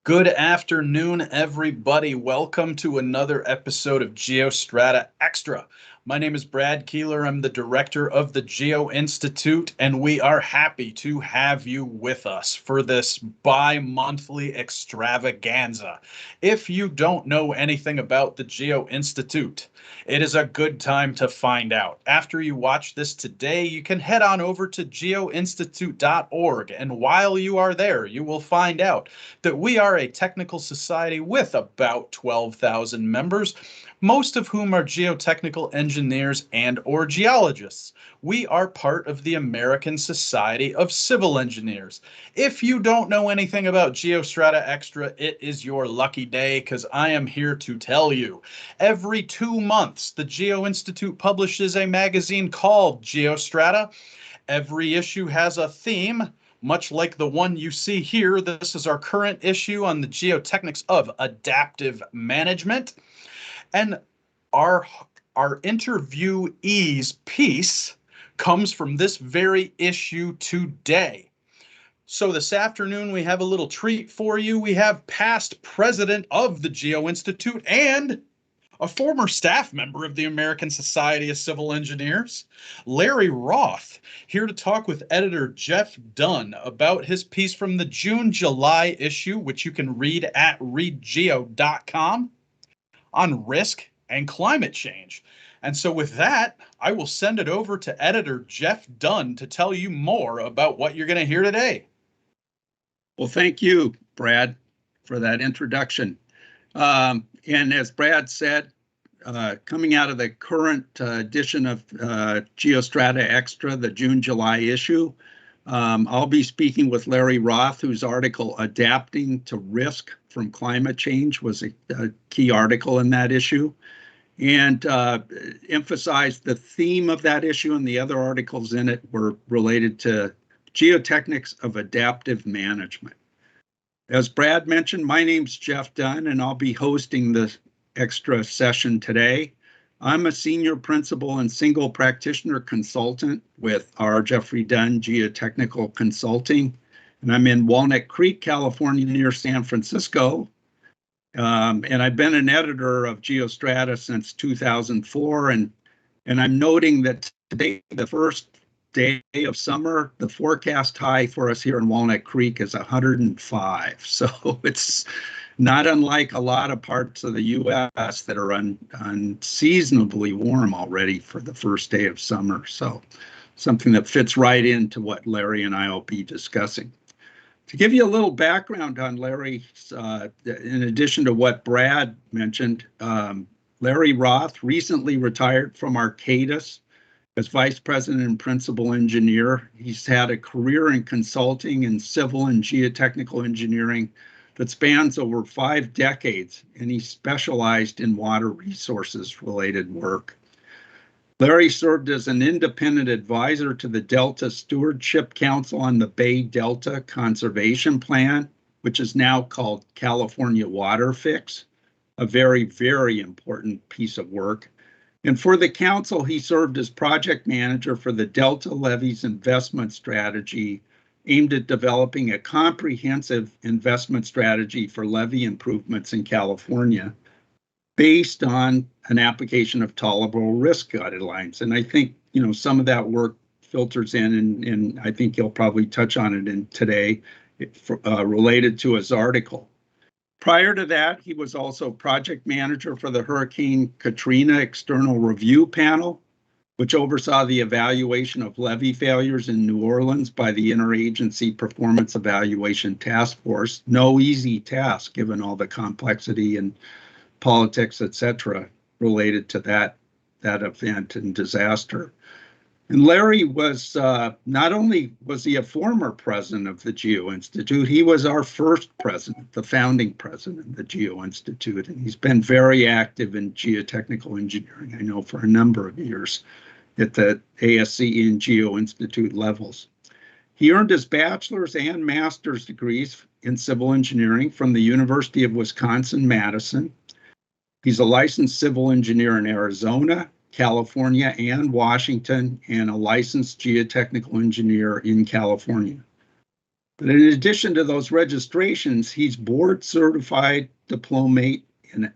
Good afternoon, everybody. Welcome to another episode of GeoStrata Extra. My name is Brad Keeler. I'm the director of the Geo-Institute, and we are happy to have you with us for this bi-monthly extravaganza. If you don't know anything about the Geo-Institute, it is a good time to find out. After you watch this today, you can head on over to geoinstitute.org, and while you are there, you will find out that we are a technical society with about 12,000 members, most of whom are geotechnical engineers and or geologists. We are part of the American Society of Civil Engineers. If you don't know anything about GeoStrata Extra, it is your lucky day because I am here to tell you. Every 2 months, the Geo-Institute publishes a magazine called GeoStrata. Every issue has a theme, much like the one you see here. This is our current issue on the geotechnics of adaptive management. And our interviewee's piece comes from this very issue today. So this afternoon, we have a little treat for you. We have past president of the Geo-Institute and a former staff member of the American Society of Civil Engineers, Larry Roth, here to talk with editor Jeff Dunn about his piece from the June-July issue, which you can read at readgeo.com, on risk and climate change. And so with that, I will send it over to editor Jeff Dunn to tell you more about what you're going to hear today. Well, thank you, Brad, for that introduction. And as Brad said, coming out of the current edition of GeoStrata Extra, the June-July issue, I'll be speaking with Larry Roth, whose article, Adapting to Risk from Climate Change, was a key article in that issue, and emphasized the theme of that issue, and the other articles in it were related to geotechnics of adaptive management. As Brad mentioned, my name's Jeff Dunn, and I'll be hosting the extra session today. I'm a senior principal and single practitioner consultant with R. Jeffrey Dunn Geotechnical Consulting, and I'm in Walnut Creek, California, near San Francisco. And I've been an editor of GeoStrata since 2004, and I'm noting that today, the first day of summer, the forecast high for us here in Walnut Creek is 105. So it's not unlike a lot of parts of the U.S. that are unseasonably warm already for the first day of summer. So something that fits right into what Larry and I will be discussing. To give you a little background on Larry, in addition to what Brad mentioned, Larry Roth recently retired from Arcadis as vice president and principal engineer. He's had a career in consulting in civil and geotechnical engineering that spans over 5 decades, and he specialized in water resources related work. Larry served as an independent advisor to the Delta Stewardship Council on the Bay Delta Conservation Plan, which is now called California Water Fix, a very, very important piece of work. And for the council, he served as project manager for the Delta Levees investment strategy, aimed at developing a comprehensive investment strategy for levee improvements in California, based on an application of tolerable risk guidelines. And I think, some of that work filters in, and I think he'll probably touch on it in today, related to his article. Prior to that, he was also project manager for the Hurricane Katrina External Review Panel, which oversaw the evaluation of levee failures in New Orleans by the Interagency Performance Evaluation Task Force. No easy task, given all the complexity and politics, etc., related to that event and disaster. And Larry was, not only was he a former president of the Geo-Institute, he was our first president, the founding president of the Geo-Institute, and he's been very active in geotechnical engineering, I know, for a number of years at the ASCE and Geo-Institute levels. He earned his bachelor's and master's degrees in civil engineering from the University of Wisconsin-Madison. He's a licensed civil engineer in Arizona, California, and Washington, and a licensed geotechnical engineer in California. But in addition to those registrations, he's board certified diplomate in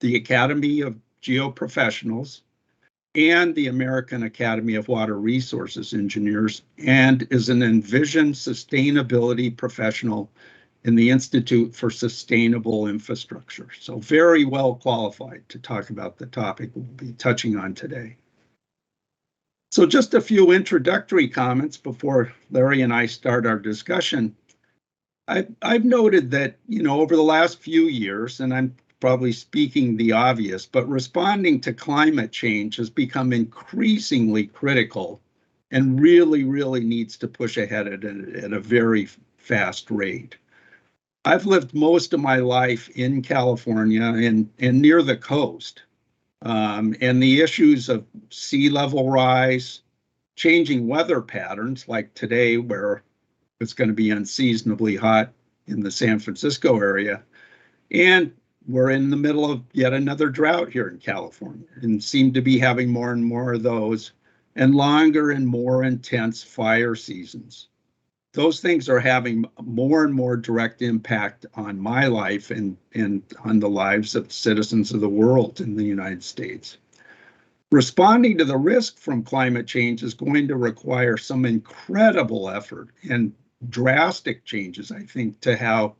the Academy of Geoprofessionals and the American Academy of Water Resources Engineers, and is an Envision sustainability professional in the Institute for Sustainable Infrastructure. So very well qualified to talk about the topic we'll be touching on today. So just a few introductory comments before Larry and I start our discussion. I've noted that, over the last few years, and I'm probably speaking the obvious, but responding to climate change has become increasingly critical and really, really needs to push ahead at a very fast rate. I've lived most of my life in California and near the coast. And the issues of sea level rise, changing weather patterns like today where it's going to be unseasonably hot in the San Francisco area, and we're in the middle of yet another drought here in California and seem to be having more and more of those, and longer and more intense fire seasons. Those things are having more and more direct impact on my life and on the lives of citizens of the world in the United States. Responding to the risk from climate change is going to require some incredible effort and drastic changes, I think, to how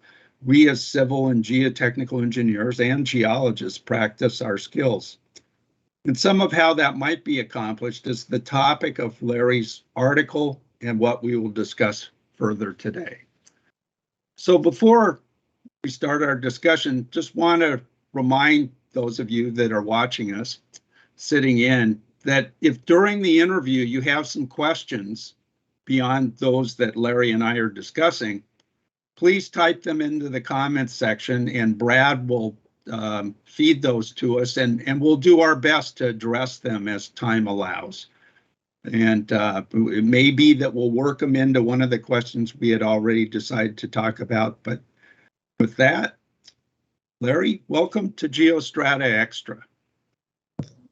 we as civil and geotechnical engineers and geologists practice our skills. And some of how that might be accomplished is the topic of Larry's article and what we will discuss further today. So before we start our discussion, just want to remind those of you that are watching us, sitting in, that if during the interview you have some questions beyond those that Larry and I are discussing, please type them into the comments section and Brad will feed those to us, and we'll do our best to address them as time allows. And it may be that we'll work them into one of the questions we had already decided to talk about. But with that, Larry, welcome to GEOSTRATA Extra.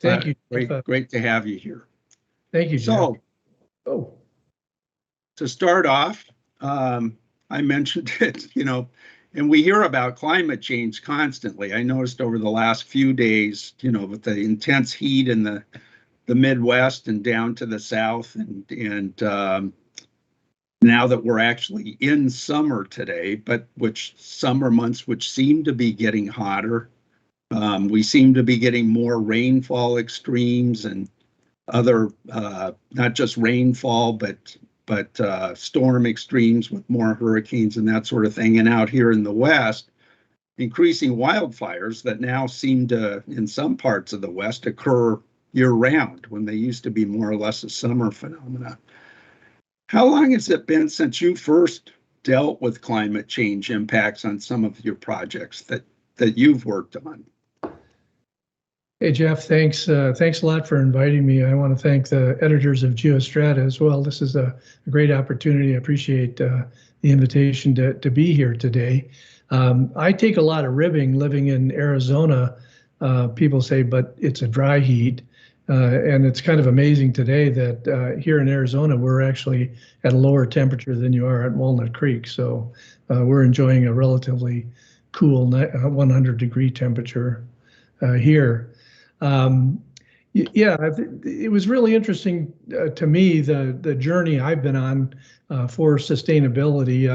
Thank you. Great to have you here. Thank you, Jeff. So, to start off, I mentioned it, and we hear about climate change constantly. I noticed over the last few days, with the intense heat in the Midwest and down to the South, and now that we're actually in summer today, but which summer months which seem to be getting hotter. We seem to be getting more rainfall extremes and other, not just rainfall, but storm extremes with more hurricanes and that sort of thing. And out here in the West, increasing wildfires that now seem to, in some parts of the West, occur year-round when they used to be more or less a summer phenomena. How long has it been since you first dealt with climate change impacts on some of your projects that you've worked on? Hey, Jeff, thanks a lot for inviting me. I want to thank the editors of GeoStrata as well. This is a great opportunity. I appreciate the invitation to be here today. I take a lot of ribbing living in Arizona. People say, but it's a dry heat. And it's kind of amazing today that here in Arizona, we're actually at a lower temperature than you are at Walnut Creek. So we're enjoying a relatively cool 100-degree temperature here. Yeah, it was really interesting to me, the journey I've been on for sustainability.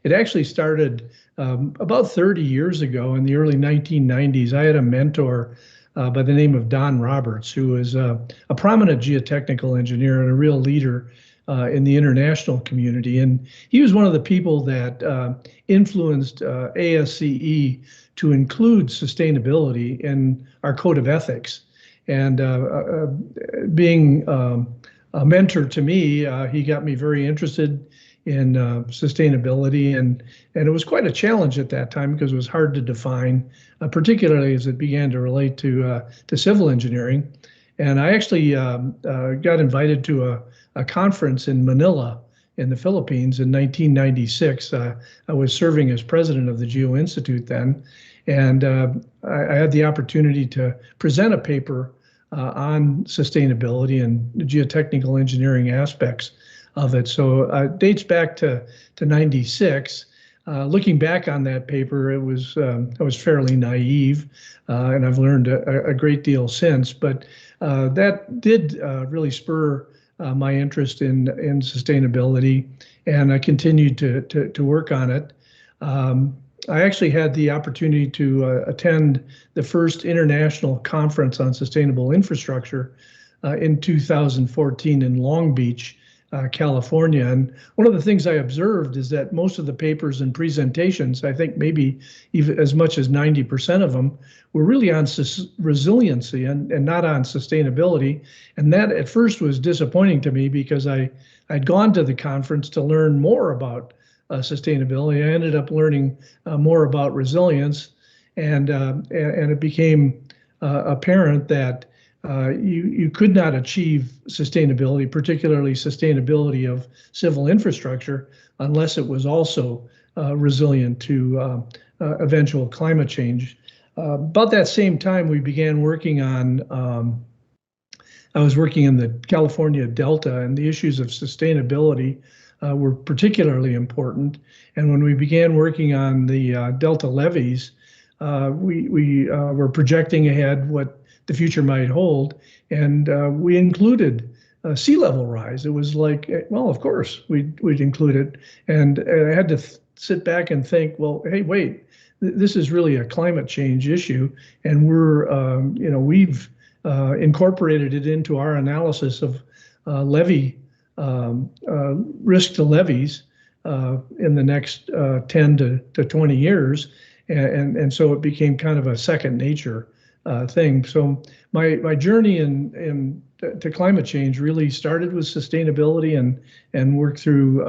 It actually started about 30 years ago in the early 1990s. I had a mentor by the name of Don Roberts, who was a prominent geotechnical engineer and a real leader in the international community. And he was one of the people that influenced ASCE to include sustainability in our code of ethics. And being a mentor to me, he got me very interested in sustainability, and it was quite a challenge at that time because it was hard to define, particularly as it began to relate to civil engineering. And I actually got invited to a conference in Manila in the Philippines in 1996. I was serving as president of the Geo-Institute then, and I had the opportunity to present a paper on sustainability and geotechnical engineering aspects of it. So it dates back to 96. Looking back on that paper, it was I was fairly naive, and I've learned a great deal since. But that did really spur my interest in sustainability, and I continued to work on it. I actually had the opportunity to attend the first international conference on sustainable infrastructure in 2014 in Long Beach, California. And one of the things I observed is that most of the papers and presentations, I think maybe even as much as 90% of them, were really on resiliency and not on sustainability. And that at first was disappointing to me because I'd gone to the conference to learn more about sustainability. I ended up learning more about resilience, and it became apparent that you could not achieve sustainability, particularly sustainability of civil infrastructure, unless it was also resilient to eventual climate change. About that same time, we began working on, I was working in the California Delta, and the issues of sustainability were particularly important. And when we began working on the Delta levees, we were projecting ahead what the future might hold, and we included sea level rise. It was like, well, of course we'd include it, and I had to sit back and think, well, hey, wait, this is really a climate change issue, and we've incorporated it into our analysis of levee risk to levees in the next 10 to 20 years, and so it became kind of a second nature thing. So my journey to climate change really started with sustainability and worked through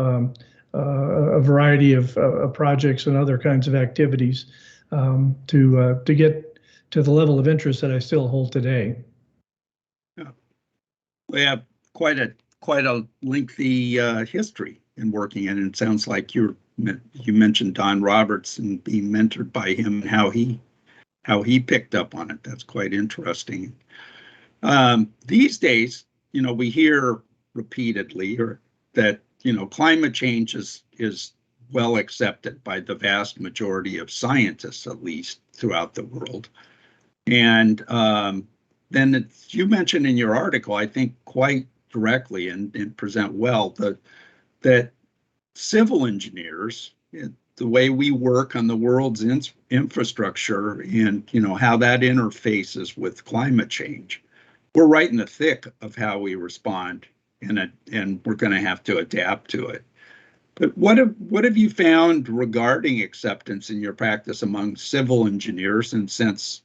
a variety of projects and other kinds of activities to get to the level of interest that I still hold today. Yeah. We have quite a lengthy history in working, and it sounds like you mentioned Don Roberts and being mentored by him and how he picked up on it. That's quite interesting. These days, we hear repeatedly that climate change is well accepted by the vast majority of scientists, at least throughout the world. And then you mentioned in your article, I think quite directly and present well, that civil engineers, the way we work on the world's infrastructure and how that interfaces with climate change, we're right in the thick of how we respond, and we're going to have to adapt to it. But what have you found regarding acceptance in your practice among civil engineers? And since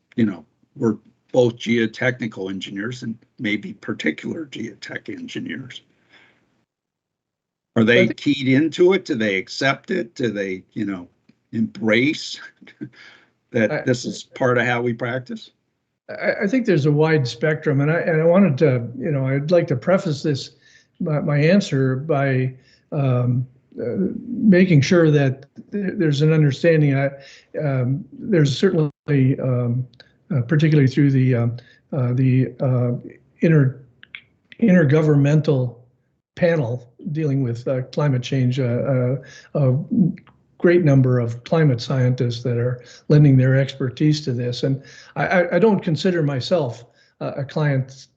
we're both geotechnical engineers and maybe particular geotech engineers, are they keyed into it? Do they accept it? Do they, embrace that this is part of how we practice? I think there's a wide spectrum, and I wanted to, I'd like to preface my answer by making sure that there's an understanding. There's certainly, particularly through the intergovernmental panel dealing with climate change, a great number of climate scientists that are lending their expertise to this. And I don't consider myself a climate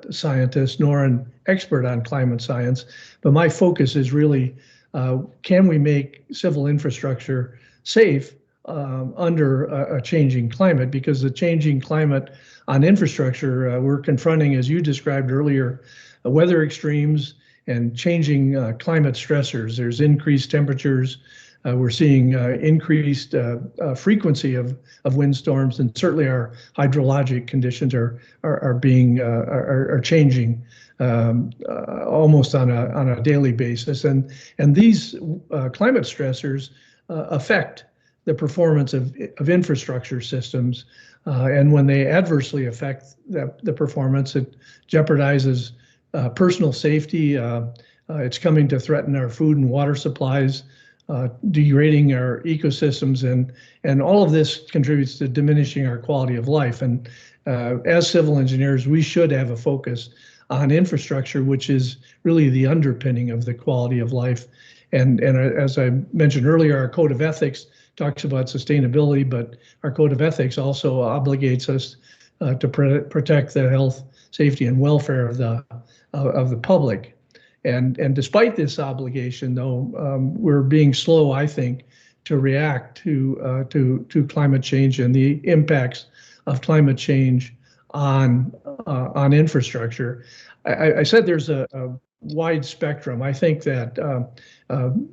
scientist nor an expert on climate science, but my focus is really, can we make civil infrastructure safe under a changing climate? Because the changing climate on infrastructure, we're confronting, as you described earlier, weather extremes and changing climate stressors. There's increased temperatures. We're seeing increased frequency of windstorms, and certainly our hydrologic conditions are changing almost on a daily basis. And these climate stressors affect the performance of infrastructure systems, and when they adversely affect the performance, it jeopardizes personal safety. It's coming to threaten our food and water supplies, degrading our ecosystems, and all of this contributes to diminishing our quality of life. And as civil engineers, we should have a focus on infrastructure, which is really the underpinning of the quality of life. And as I mentioned earlier, our code of ethics talks about sustainability, but our code of ethics also obligates us to protect the health, safety, and welfare of the public. And despite this obligation, though, we're being slow, I think, to react to climate change and the impacts of climate change on infrastructure. I said there's a wide spectrum. I think that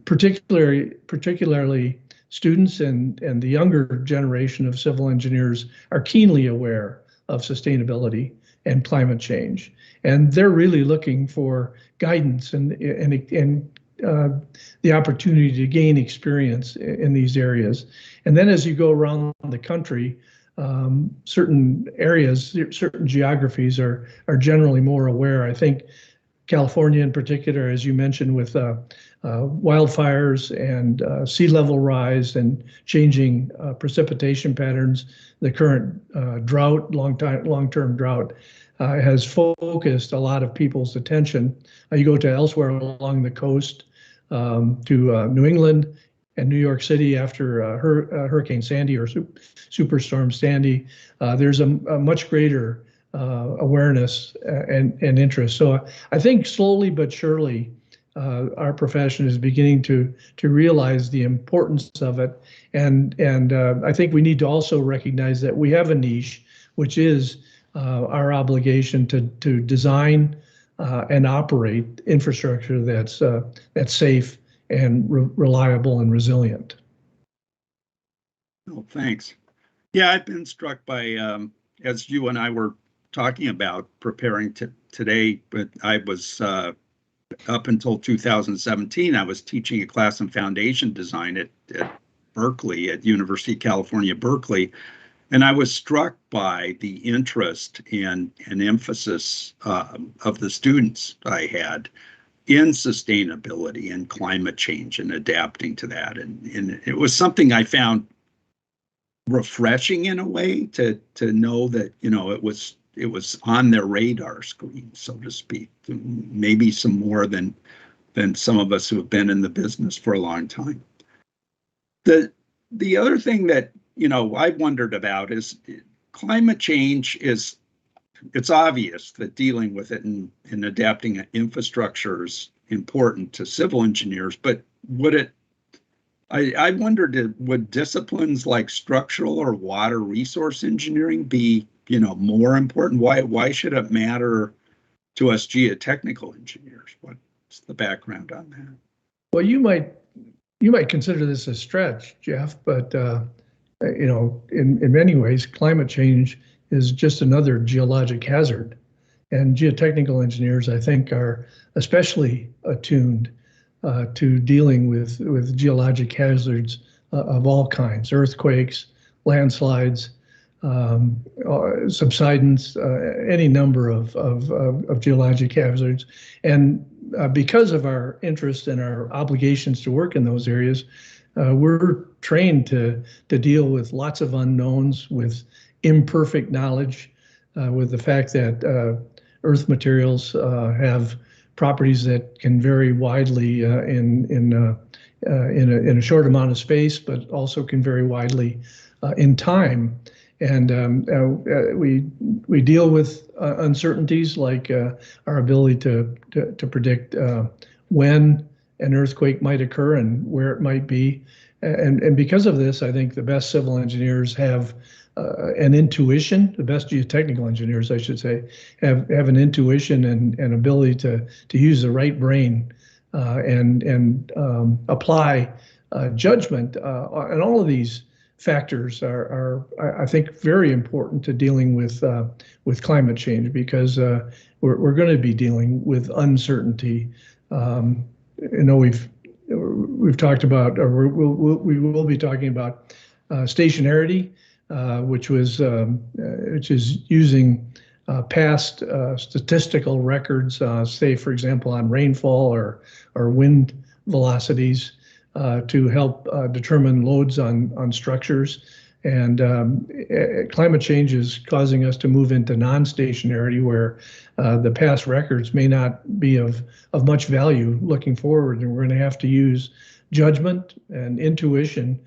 particularly students and the younger generation of civil engineers are keenly aware of sustainability and climate change, and they're really looking for guidance and the opportunity to gain experience in these areas. And then as you go around the country, certain areas, certain geographies are generally more aware. I think California in particular, as you mentioned, with wildfires and sea level rise and changing precipitation patterns, the current drought, long-term drought, has focused a lot of people's attention. You go to elsewhere along the coast, to New England and New York City after Hurricane Sandy or Superstorm Sandy, there's a much greater awareness and interest. So I think slowly but surely, our profession is beginning to realize the importance of it, and I think we need to also recognize that we have a niche, which is our obligation to design and operate infrastructure that's safe and reliable and resilient. Oh, thanks. Yeah, I've been struck by, as you and I were talking about preparing today, but I was up until 2017, I was teaching a class in foundation design at Berkeley, at University of California, Berkeley. And I was struck by the interest and emphasis of the students I had in sustainability and climate change and adapting to that. And it was something I found refreshing in a way to know that, you know, it was on their radar screen, so to speak, maybe some more than some of us who have been in the business for a long time. The other thing that, you know, I've wondered about is climate change it's obvious that dealing with it and adapting infrastructure is important to civil engineers, but I wondered, would disciplines like structural or water resource engineering be, you know, more important? Why should it matter to us geotechnical engineers? What's the background on that? Well, you might consider this a stretch, Jeff, but you know, in many ways, climate change is just another geologic hazard. And geotechnical engineers, I think, are especially attuned to dealing with geologic hazards of all kinds: earthquakes, landslides, subsidence, any number of geologic hazards. And because of our interest and our obligations to work in those areas, we're trained to deal with lots of unknowns, with imperfect knowledge, with the fact that earth materials have properties that can vary widely in a short amount of space, but also can vary widely in time. And we deal with uncertainties like our ability to predict when an earthquake might occur and where it might be. And because of this, I think the best civil engineers have an intuition. The best geotechnical engineers, I should say, have an intuition and ability to use the right brain and apply judgment. And all of these factors are I think, very important to dealing with climate change, because we're going to be dealing with uncertainty. You know, we've talked about, or we will be talking about stationarity, which is using past statistical records, say, for example, on rainfall or wind velocities, to help determine loads on structures. And climate change is causing us to move into non-stationarity, where the past records may not be of much value looking forward, and we're going to have to use judgment and intuition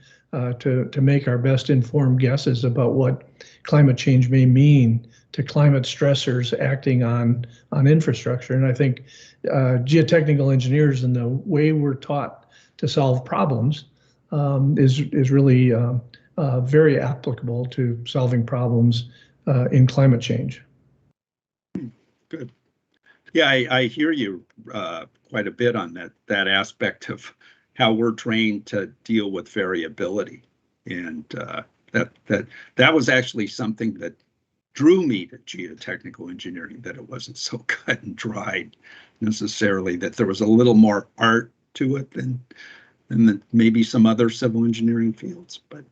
to make our best informed guesses about what climate change may mean to climate stressors acting on infrastructure. And I think geotechnical engineers and the way we're taught to solve problems is really very applicable to solving problems in climate change. Good. Yeah, I hear you quite a bit on that aspect of how we're trained to deal with variability, and that was actually something that drew me to geotechnical engineering, that it wasn't so cut and dried necessarily, that there was a little more art to it than maybe some other civil engineering fields. But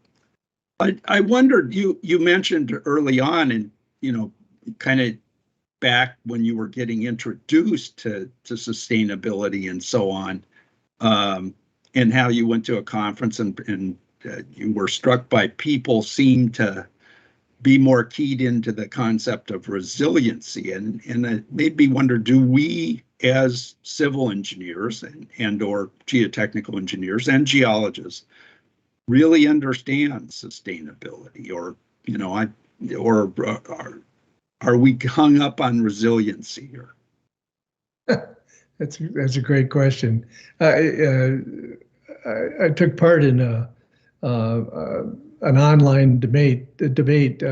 I wondered, you mentioned early on, and kind of back when you were getting introduced to sustainability and so on, and how you went to a conference and you were struck by people seem to be more keyed into the concept of resiliency, and it made me wonder, do we as civil engineers and or geotechnical engineers and geologists really understand sustainability, or are we hung up on resiliency here? That's a great question. I took part in an online debate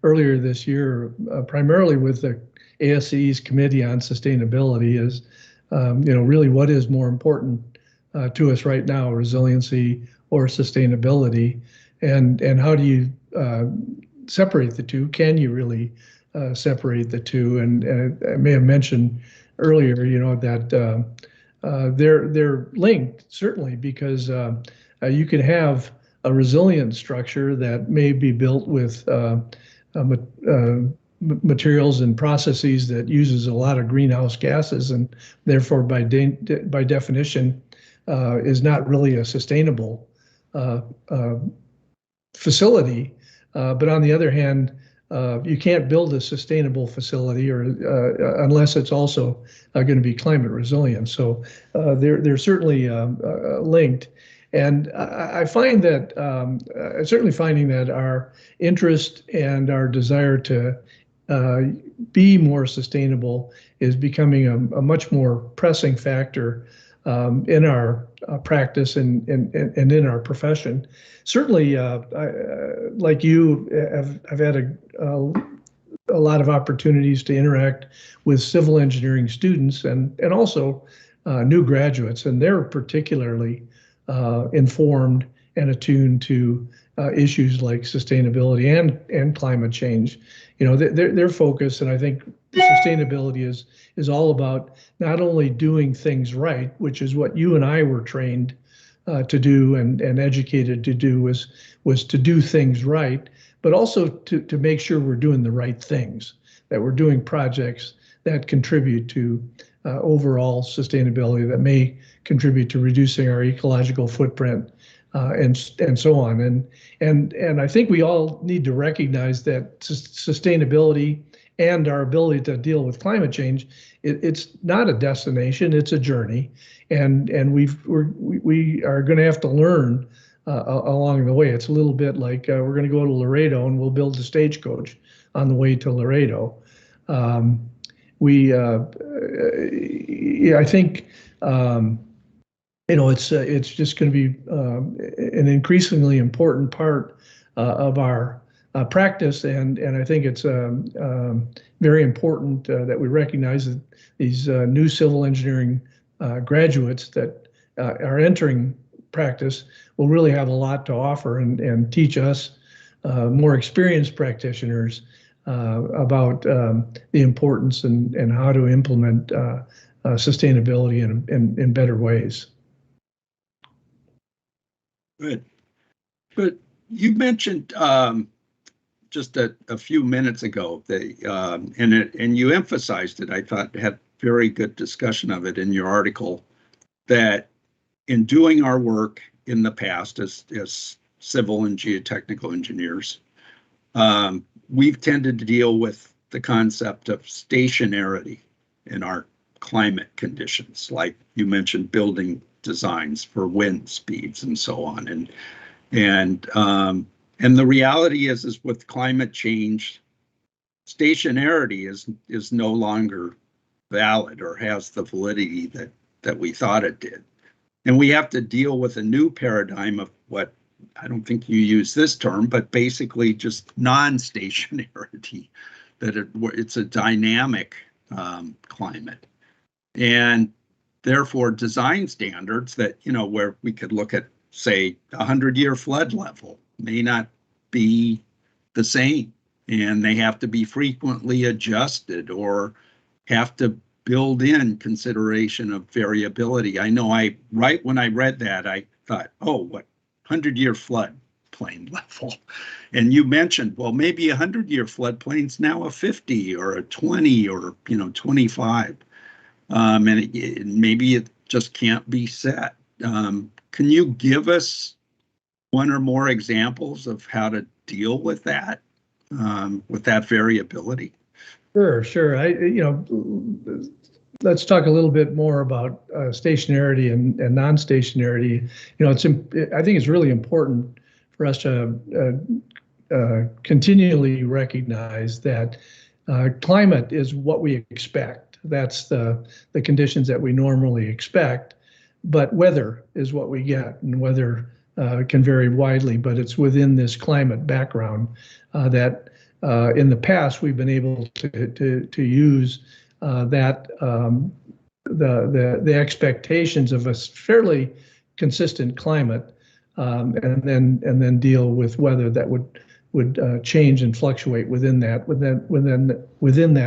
earlier this year, primarily with the ASCE's Committee on Sustainability. Is really what is more important to us right now, resiliency or sustainability, and how do you separate the two? Can you really separate the two? And I may have mentioned earlier, that they're linked, certainly, because you can have a resilient structure that may be built with materials and processes that uses a lot of greenhouse gases, and therefore by definition is not really a sustainable facility. But on the other hand, you can't build a sustainable facility unless it's also going to be climate resilient. So they're certainly linked. And I find that, certainly finding that our interest and our desire to be more sustainable is becoming a much more pressing factor in our practice and in our profession. Certainly, like you, I've had a lot of opportunities to interact with civil engineering students and also new graduates, and they're particularly informed and attuned to issues like sustainability and climate change. Their focus, and I think sustainability is all about not only doing things right, which is what you and I were trained to do and educated to do, was to do things right, but also to make sure we're doing the right things, that we're doing projects that contribute to overall sustainability, that may contribute to reducing our ecological footprint, and so on. And I think we all need to recognize that sustainability and our ability to deal with climate change, it's not a destination, it's a journey, and we are going to have to learn along the way. It's a little bit like we're going to go to Laredo and we'll build a stagecoach on the way to Laredo. I think it's just going to be an increasingly important part of our practice, and I think it's very important that we recognize that these new civil engineering graduates that are entering practice will really have a lot to offer and teach us more experienced practitioners about the importance and how to implement sustainability in better ways. Good. But you mentioned just a few minutes ago, and you emphasized it. I thought had very good discussion of it in your article, that in doing our work in the past as civil and geotechnical engineers, we've tended to deal with the concept of stationarity in our climate conditions, like you mentioned, building designs for wind speeds and so on. And the reality is with climate change, stationarity is no longer valid or has the validity that we thought it did. And we have to deal with a new paradigm of what, I don't think you use this term, but basically just non-stationarity, that it's a dynamic climate. And therefore design standards that, where we could look at, say, 100-year flood level may not be the same, and they have to be frequently adjusted or have to build in consideration of variability. I know right when I read that, I thought, oh, what 100-year flood plain level? And you mentioned, well, maybe 100-year floodplain's now a 50 or a 20 or 25. And maybe it just can't be set. Can you give us one or more examples of how to deal with that variability? Sure. Let's talk a little bit more about stationarity and non-stationarity. I think it's really important for us to continually recognize that climate is what we expect. That's the conditions that we normally expect, but weather is what we get, and weather can vary widely, but it's within this climate background that in the past we've been able to use the expectations of a fairly consistent climate, and then deal with weather that would change and fluctuate within that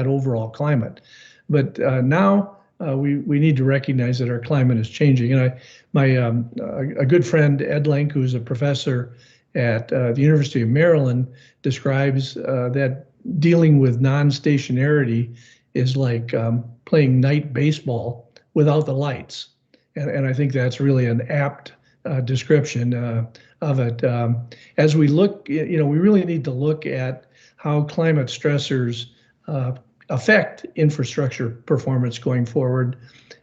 overall climate. But now we need to recognize that our climate is changing. And a good friend, Ed Lenk, who's a professor at the University of Maryland, describes that dealing with non-stationarity is like playing night baseball without the lights. And I think that's really an apt description of it. As we look, we really need to look at how climate stressors affect infrastructure performance going forward.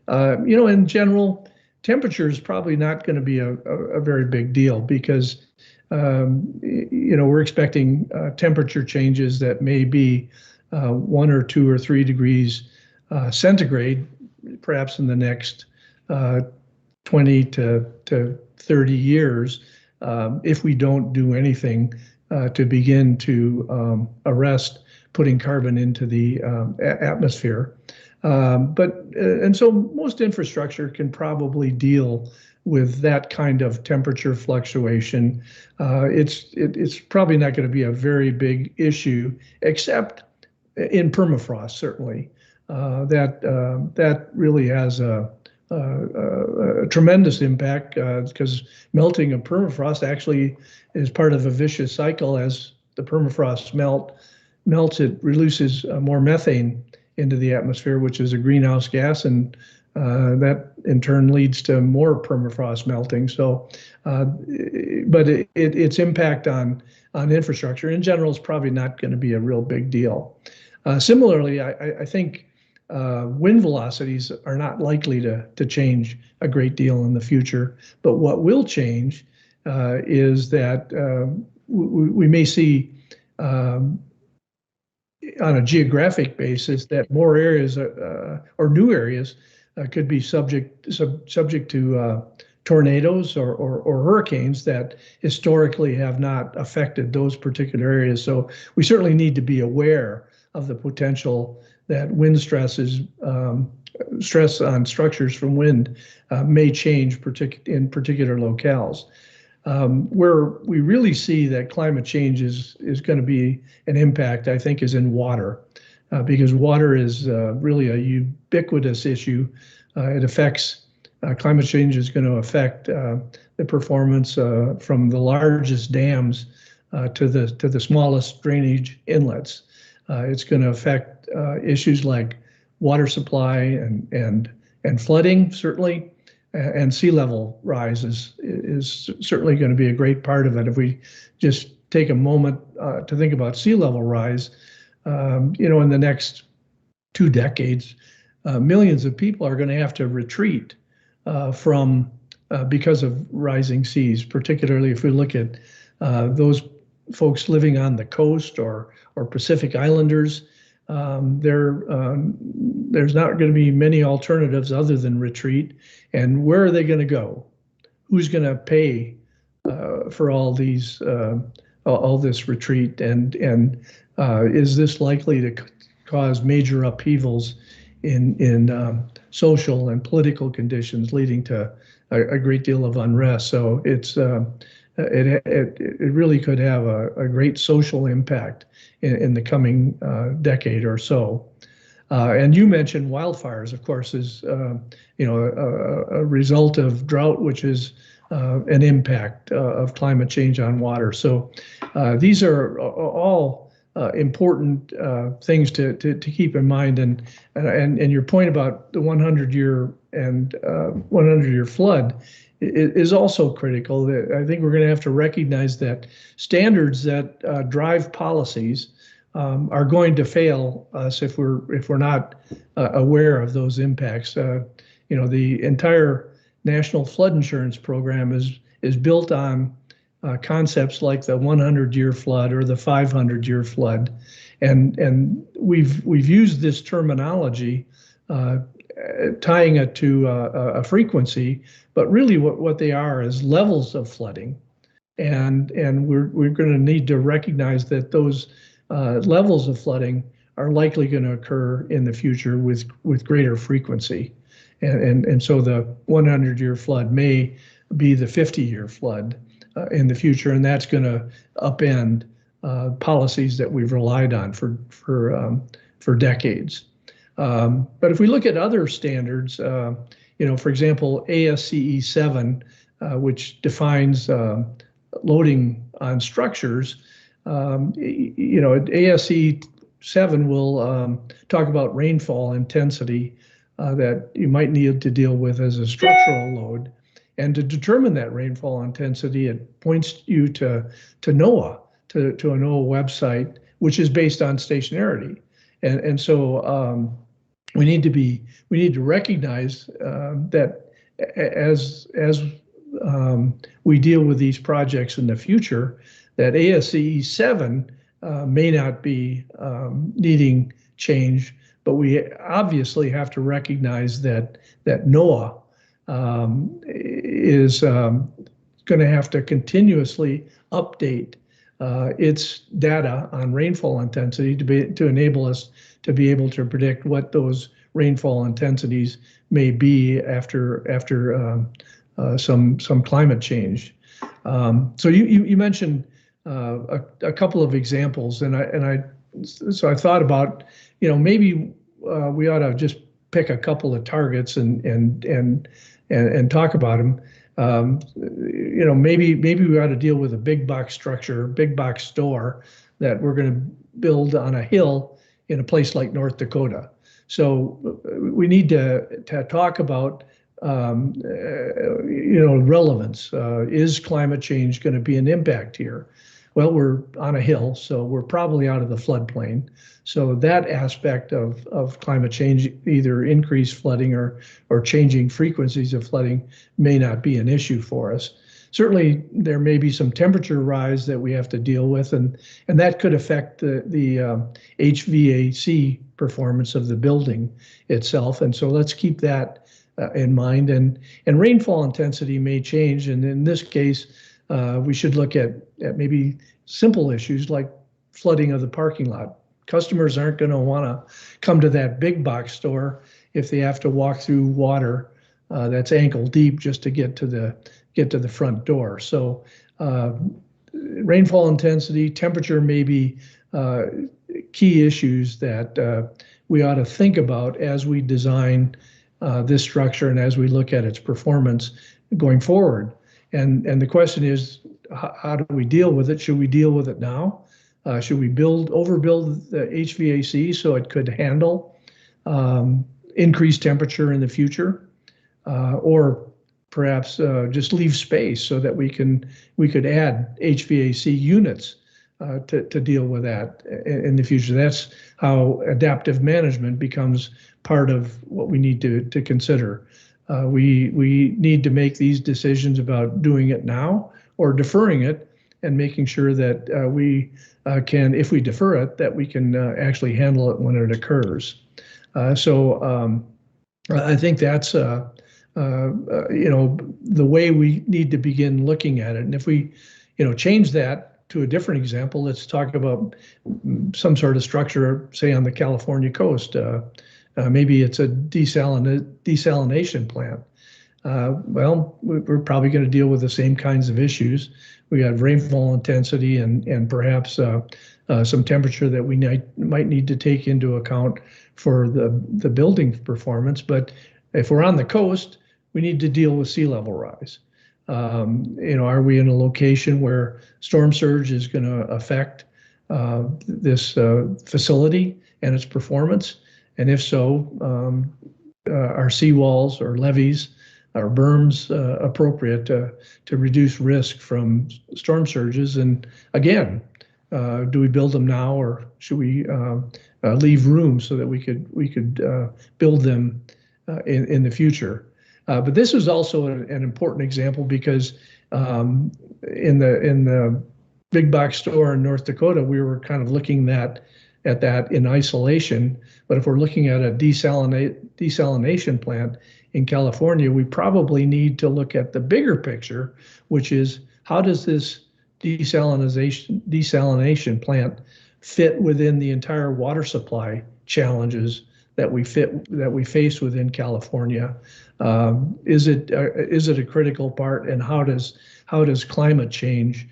In general, temperature is probably not going to be a very big deal because we're expecting temperature changes that may be 1 or 2 or 3 degrees centigrade, perhaps in the next 20 to 30 years, if we don't do anything to begin to arrest putting carbon into the atmosphere. And so most infrastructure can probably deal with that kind of temperature fluctuation. It's probably not going to be a very big issue, except in permafrost, certainly. That really has a tremendous impact because melting of permafrost actually is part of a vicious cycle. As the permafrost melts, it releases more methane into the atmosphere, which is a greenhouse gas, and that in turn leads to more permafrost melting. So, but its impact on infrastructure in general is probably not going to be a real big deal. Similarly, I think wind velocities are not likely to change a great deal in the future, but what will change is that we may see on a geographic basis that more areas or new areas could be subject to tornadoes or hurricanes that historically have not affected those particular areas. So we certainly need to be aware of the potential that wind stress on structures from wind may change in particular locales. Where we really see that climate change is going to be an impact, I think, is in water, because water is really a ubiquitous issue. It affects climate change is going to affect the performance from the largest dams to the smallest drainage inlets. It's going to affect issues like water supply and flooding, certainly. and sea level rise is certainly going to be a great part of it. If we just take a moment to think about sea level rise, in the next 2 decades, millions of people are going to have to retreat from because of rising seas, particularly if we look at those folks living on the coast or Pacific Islanders. There's not going to be many alternatives other than retreat. And where are they going to go? Who's going to pay for all this retreat? And is this likely to cause major upheavals in social and political conditions, leading to a great deal of unrest? So it really could have a great social impact in the coming decade or so. And you mentioned wildfires, of course, is a result of drought, which is an impact of climate change on water. So these are all important things to keep in mind. And your point about the 100-year and 100-year flood is also critical. I think we're going to have to recognize that standards that drive policies are going to fail us if we're not aware of those impacts. The entire National Flood Insurance Program is built on concepts like the 100-year flood or the 500-year flood, and we've used this terminology, tying it to a frequency, but really what they are is levels of flooding, and we're going to need to recognize that those levels of flooding are likely going to occur in the future with greater frequency, and so the 100-year flood may be the 50-year flood in the future, and that's going to upend policies that we've relied on for decades. But if we look at other standards, for example, ASCE 7, which defines loading on structures, ASCE 7 will talk about rainfall intensity that you might need to deal with as a structural load. And to determine that rainfall intensity, it points you to NOAA, to a NOAA website, which is based on stationarity. And so we need to recognize that as we deal with these projects in the future, that ASCE 7 may not be needing change, but we obviously have to recognize that NOAA is going to have to continuously update its data on rainfall intensity to enable us to be able to predict what those rainfall intensities may be after some climate change. So you mentioned a couple of examples, and I thought about, maybe we ought to just pick a couple of targets and talk about them. Maybe we ought to deal with a big box structure, big box store that we're going to build on a hill in a place like North Dakota. So we need to talk about relevance. Is climate change going to be an impact here? Well, we're on a hill, so we're probably out of the floodplain. So that aspect of climate change, either increased flooding or changing frequencies of flooding, may not be an issue for us. Certainly, there may be some temperature rise that we have to deal with, and that could affect the HVAC performance of the building itself. And so let's keep that in mind. And rainfall intensity may change, and in this case, we should look at maybe simple issues like flooding of the parking lot. Customers aren't going to want to come to that big box store if they have to walk through water that's ankle deep just to get to the front door. So rainfall intensity, temperature may be key issues that we ought to think about as we design this structure and as we look at its performance going forward. And the question is, how do we deal with it? Should we deal with it now? Should we overbuild the HVAC so it could handle increased temperature in the future? Or perhaps just leave space so that we could add HVAC units to deal with that in the future. That's how adaptive management becomes part of what we need to consider. We need to make these decisions about doing it now or deferring it, and making sure that we can, if we defer it, that we can actually handle it when it occurs. So I think that's the way we need to begin looking at it. And if we change that to a different example, let's talk about some sort of structure, say on the California coast. Maybe it's a desalination plant. Well, we're probably going to deal with the same kinds of issues. We got rainfall intensity and perhaps some temperature that we might need to take into account for the building performance. But if we're on the coast, we need to deal with sea level rise. Are we in a location where storm surge is going to affect this facility and its performance? And if so, are seawalls or levees or berms appropriate to reduce risk from storm surges? And again, do we build them now, or should we leave room so that we could build them in the future? But this is also an important example because in the big box store in North Dakota, we were kind of looking at that in isolation. But if we're looking at a desalination plant in California, we probably need to look at the bigger picture, which is how does this desalination plant fit within the entire water supply challenges that we face within California? Is it a critical part, and how does climate change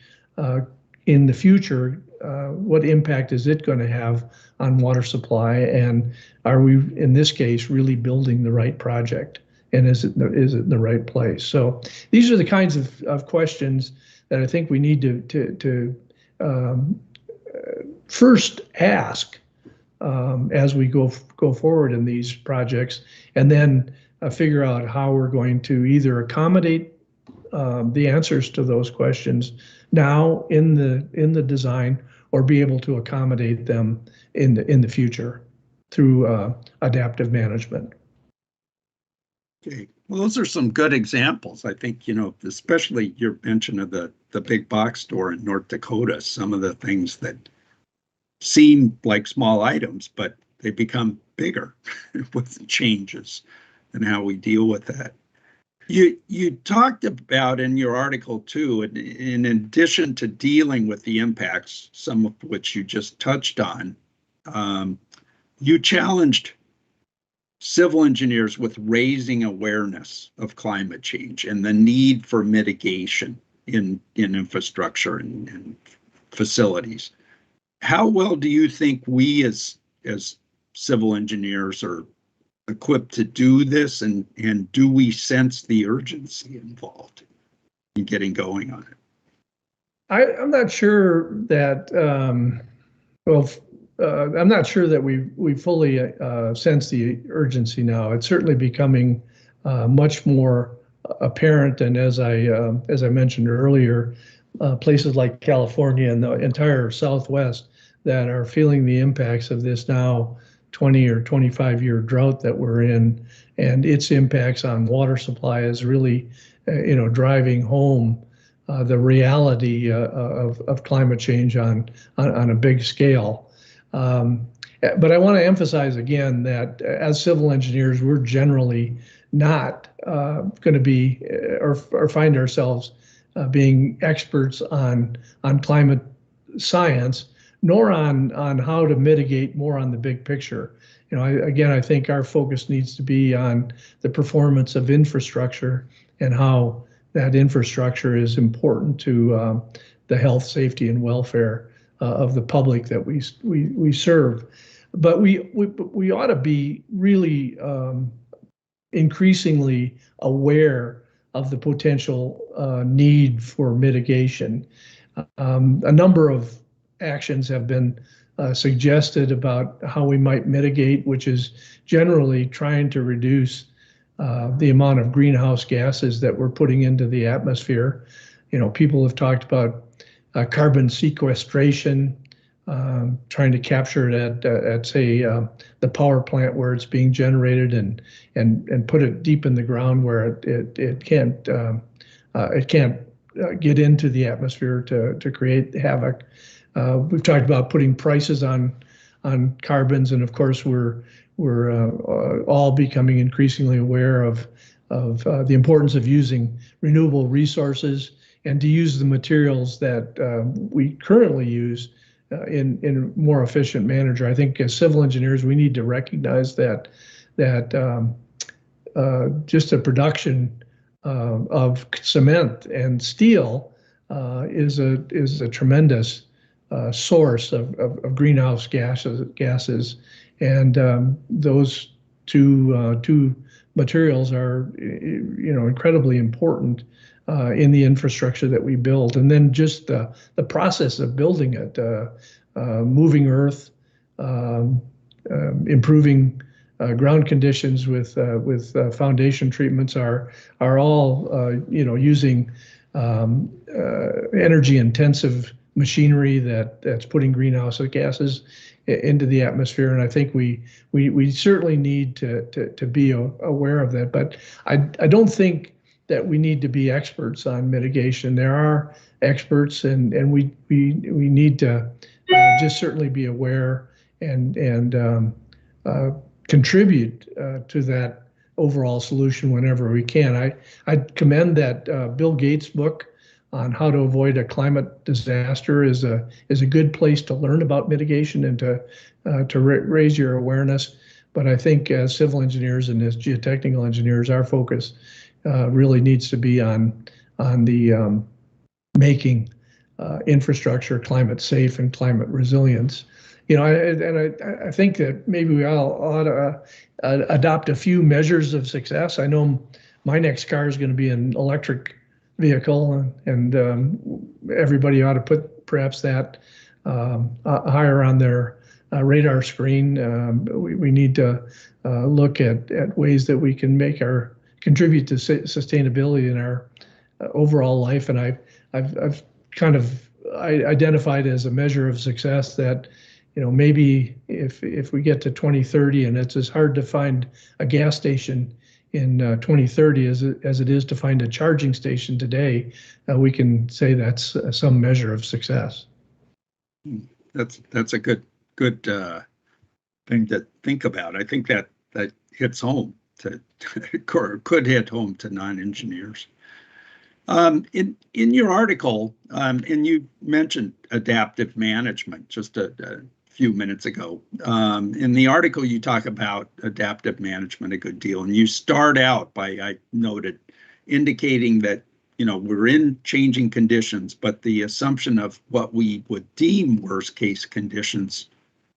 in the future? What impact is it going to have on water supply? And are we, in this case, really building the right project? And is it in the right place? So these are the kinds of questions that I think we need to first ask as we go forward in these projects, and then figure out how we're going to either accommodate the answers to those questions now in the design, or be able to accommodate them in the future through adaptive management. Okay, well, those are some good examples. I think, especially your mention of the big box store in North Dakota, some of the things that seem like small items, but they become bigger with changes and how we deal with that. You talked about in your article too, in addition to dealing with the impacts, some of which you just touched on, you challenged civil engineers with raising awareness of climate change and the need for mitigation in infrastructure and facilities. How well do you think we as civil engineers are equipped to do this, and do we sense the urgency involved in getting going on it? I'm not sure that I'm not sure that we fully sense the urgency now. It's certainly becoming much more apparent, and as I mentioned earlier, places like California and the entire Southwest that are feeling the impacts of this now 20 or 25-year drought that we're in, and its impacts on water supply is really, driving home the reality of climate change on a big scale. But I want to emphasize again that as civil engineers, we're generally not going to be or find ourselves being experts on climate science, nor on how to mitigate more on the big picture. I think our focus needs to be on the performance of infrastructure and how that infrastructure is important to the health, safety, and welfare of the public that we serve. But we ought to be really increasingly aware of the potential need for mitigation. A number of actions have been suggested about how we might mitigate, which is generally trying to reduce the amount of greenhouse gases that we're putting into the atmosphere. People have talked about carbon sequestration, trying to capture it at say the power plant where it's being generated and put it deep in the ground where it can't get into the atmosphere to create havoc. We've talked about putting prices on carbons, and of course we're all becoming increasingly aware of the importance of using renewable resources and to use the materials that we currently use in more efficient manner. I think as civil engineers, we need to recognize that just the production of cement and steel is a tremendous source of greenhouse gases, and those two materials are incredibly important in the infrastructure that we build. And then just the process of building it, moving earth, improving ground conditions with foundation treatments are all using energy intensive machinery that's putting greenhouse gases into the atmosphere. And I think we certainly need to be aware of that. But I don't think that we need to be experts on mitigation. There are experts, and we need to just certainly be aware and contribute to that overall solution whenever we can. I commend that Bill Gates book on how to avoid a climate disaster is a good place to learn about mitigation and to raise your awareness. But I think as civil engineers and as geotechnical engineers, our focus really needs to be on the making infrastructure climate safe and climate resilience. I think that maybe we all ought to adopt a few measures of success. I know my next car is going to be an electric vehicle, and everybody ought to put perhaps that higher on their radar screen. We need to look at ways that we can contribute to sustainability in our overall life. And I've kind of identified as a measure of success that maybe if we get to 2030 and it's as hard to find a gas station in 2030 as it is to find a charging station today, we can say that's some measure of success. That's a good thing to think about. I think that hits home could hit home to non-engineers. In your article, and you mentioned adaptive management just a few minutes ago. In the article, you talk about adaptive management a good deal, and you start out by, I noted, indicating that we're in changing conditions, but the assumption of what we would deem worst case conditions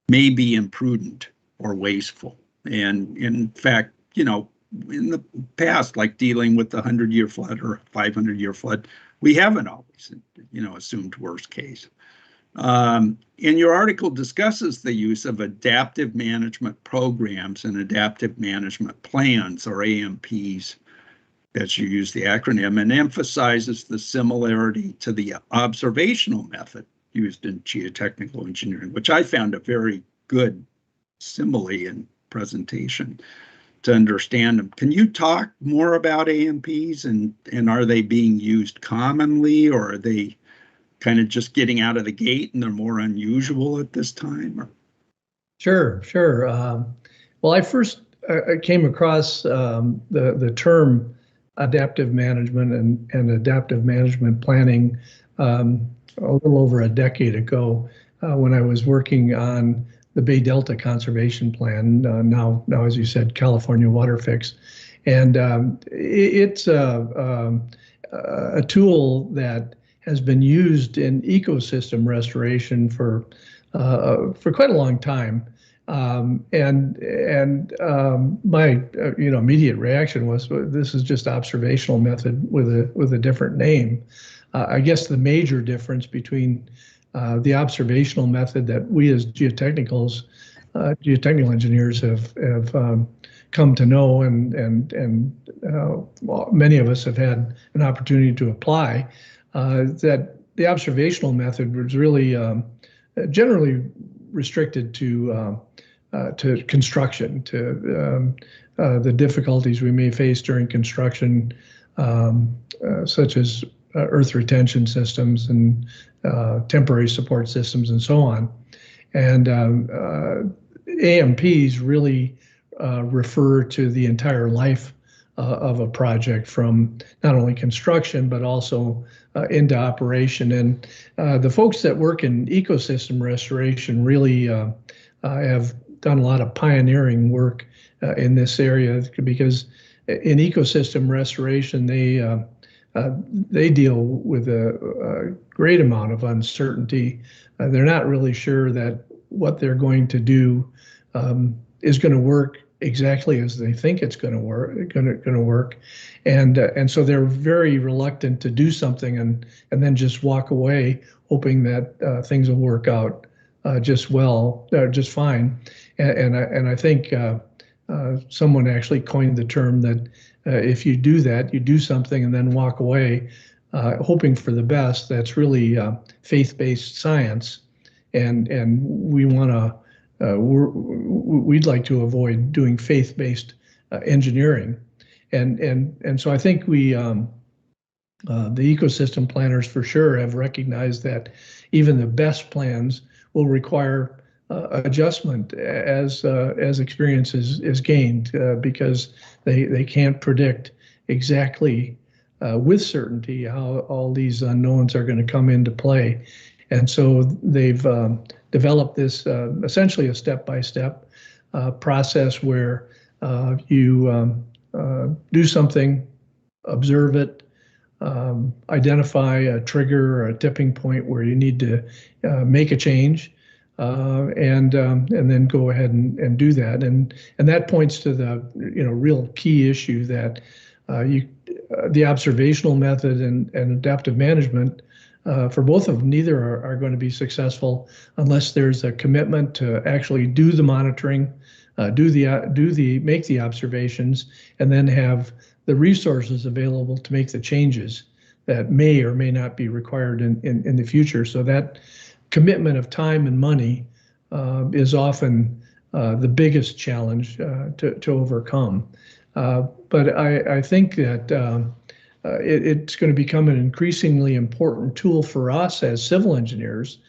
may be imprudent or wasteful. And in fact, in the past, like dealing with the 100-year flood or 500-year flood, we haven't always, assumed worst case. And your article discusses the use of adaptive management programs and adaptive management plans, or AMPs, as you use the acronym, and emphasizes the similarity to the observational method used in geotechnical engineering, which I found a very good simile and presentation to understand them. Can you talk more about AMPs, and are they being used commonly, or are they kind of just getting out of the gate and they're more unusual at this time? Or? Sure. Well, I first came across the term adaptive management and adaptive management planning a little over a decade ago when I was working on the Bay Delta Conservation Plan, now as you said, California Water Fix. And it's a tool that has been used in ecosystem restoration for quite a long time. My immediate reaction was, this is just observational method with a different name. I guess the major difference between the observational method that we as geotechnical engineers have come to know, and well, many of us have had an opportunity to apply, that the observational method was really generally restricted to construction, to the difficulties we may face during construction, such as earth retention systems and temporary support systems and so on. And AMPs really refer to the entire life of a project, from not only construction but also into operation. And the folks that work in ecosystem restoration really have done a lot of pioneering work in this area, because in ecosystem restoration they deal with a great amount of uncertainty. They're not really sure that what they're going to do is going to work exactly as they think it's going to work, and so they're very reluctant to do something and then just walk away, hoping that things will work out just fine. And I think someone actually coined the term that if you do that, you do something and then walk away, hoping for the best. That's really faith-based science, and we want to. We'd like to avoid doing faith-based engineering, and so I think the ecosystem planners for sure have recognized that even the best plans will require adjustment as experience is gained, because they can't predict exactly with certainty how all these unknowns are going to come into play. And so they've developed this essentially a step-by-step process where you do something, observe it, identify a trigger or a tipping point where you need to make a change, and then go ahead and do that. And that points to the real key issue that the observational method and adaptive management, for both of them, neither are going to be successful unless there's a commitment to actually do the monitoring, make the observations, and then have the resources available to make the changes that may or may not be required in the future. So that commitment of time and money is often the biggest challenge to overcome. But I think that it's going to become an increasingly important tool for us as civil engineers,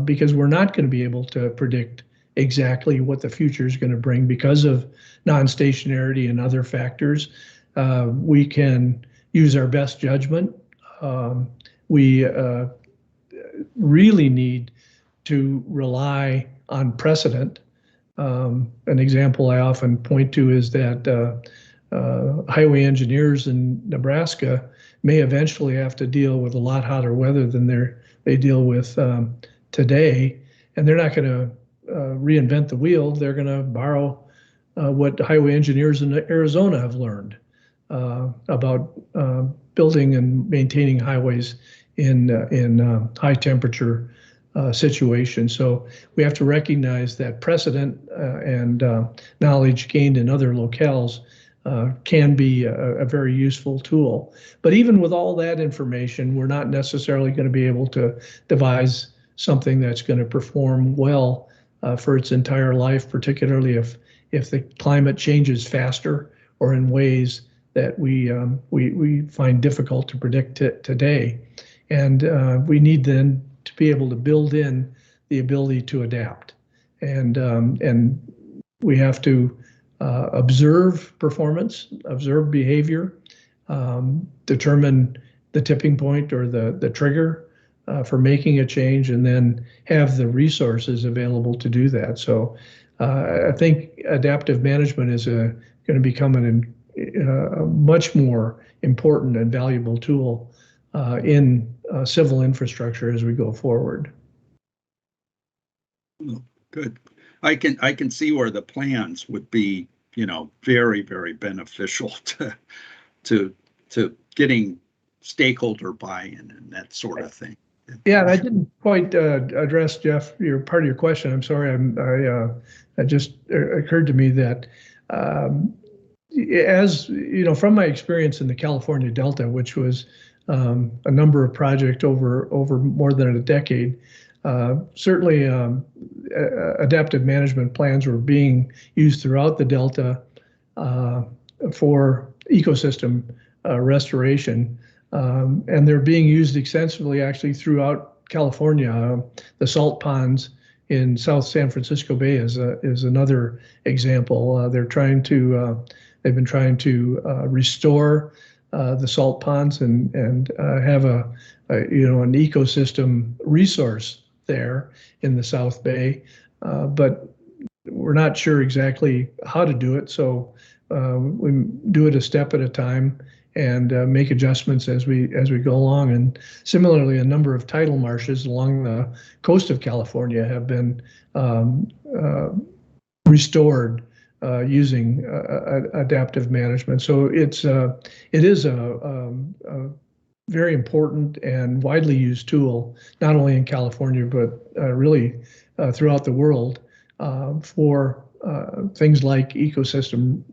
because we're not going to be able to predict exactly what the future is going to bring because of non-stationarity and other factors. We can use our best judgment. We really need to rely on precedent. An example I often point to is that highway engineers in Nebraska may eventually have to deal with a lot hotter weather than they deal with today, and they're not going to reinvent the wheel. They're going to borrow what highway engineers in Arizona have learned about building and maintaining highways in high temperature situations. So we have to recognize that precedent and knowledge gained in other locales can be a very useful tool. But even with all that information, we're not necessarily going to be able to devise something that's going to perform well for its entire life, particularly if the climate changes faster or in ways that we find difficult to predict today. And we need then to be able to build in the ability to adapt. And we have to observe performance, observe behavior, determine the tipping point or the trigger for making a change, and then have the resources available to do that. So I think adaptive management is going to become a much more important and valuable tool in civil infrastructure as we go forward. Good. I can see where the plans would be, very, very beneficial to getting stakeholder buy-in and that sort of thing. Yeah, and I didn't quite address, Jeff, part of your question. I'm sorry. It just occurred to me that as you know, from my experience in the California Delta, which was a number of projects over more than a decade, certainly adaptive management plans were being used throughout the Delta for ecosystem restoration, and they're being used extensively actually throughout California. The salt ponds in South San Francisco Bay is another example. They've been trying to restore the salt ponds and have an ecosystem resource there in the South Bay, but we're not sure exactly how to do it. So we do it a step at a time and make adjustments as we go along. And similarly, a number of tidal marshes along the coast of California have been restored using adaptive management. So it is a very important and widely used tool, not only in California, but really throughout the world for things like ecosystem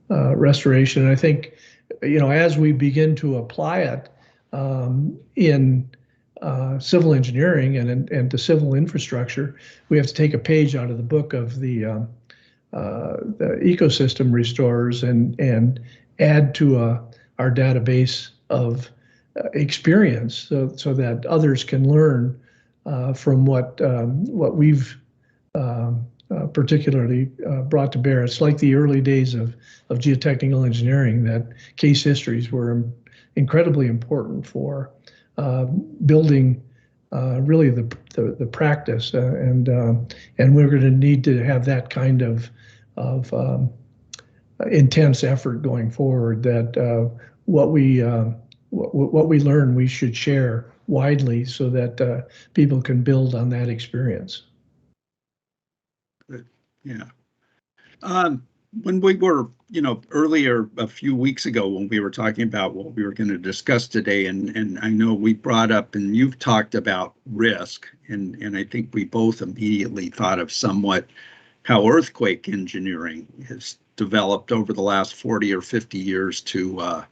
restoration. And I think, as we begin to apply it in civil engineering and to civil infrastructure, we have to take a page out of the book of the ecosystem restorers and add to our database of experience, so that others can learn from what we've particularly brought to bear. It's like the early days of geotechnical engineering, that case histories were incredibly important for building really the practice, and we're going to need to have that kind of intense effort going forward. That what we learn, we should share widely so that people can build on that experience. Good. Yeah. When we were, earlier a few weeks ago, when we were talking about what we were going to discuss today, and I know we brought up, and you've talked about risk, and I think we both immediately thought of somewhat how earthquake engineering has developed over the last 40 or 50 years to